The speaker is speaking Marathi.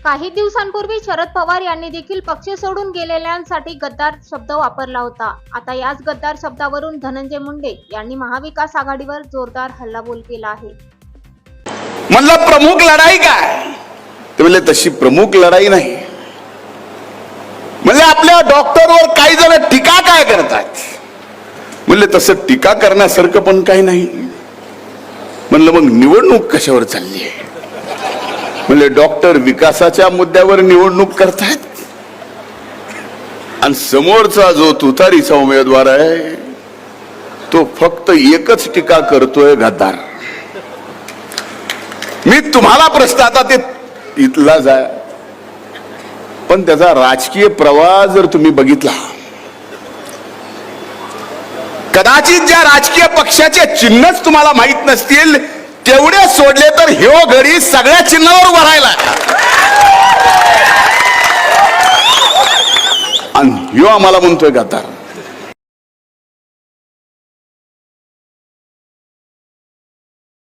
काही दिवसांपूर्वी शरद पवार यांनी देखील पक्ष सोडून गेलेल्यांसाठी गद्दार शब्द वापरला होता. आता याच गद्दार शब्दावरून धनंजय मुंडे यांनी महाविकास आघाडीवर जोरदार हल्लाबोल केला आहे. म्हणलं प्रमुख लढाई काय? ते म्हणले तशी प्रमुख लढाई नाही. म्हणले आपल्या डॉक्टरवर काही जण टीका काय करतात? म्हणले तसं टीका करण्यासारखं पण काही नाही. म्हणलं मग निवडणूक कशावर चालली आहे? म्हणले डॉक्टर विकासाच्या मुद्द्यावर निवडणूक करतात आणि समोरचा जो तुतारीचा उमेदवार आहे तो फक्त एकच टीका करतोय, गद्दार. मी तुम्हाला प्रश्न आता ते इथला जाय, पण त्याचा राजकीय प्रवाह जर तुम्ही बघितला, कदाचित ज्या राजकीय पक्षाचे चिन्हच तुम्हाला माहित नसतील तेवढे सोडले तर ह्यो घरी सगळ्या चिन्हावर उभा राहिला आणि ह्यो आम्हाला म्हणतोय गद्दार.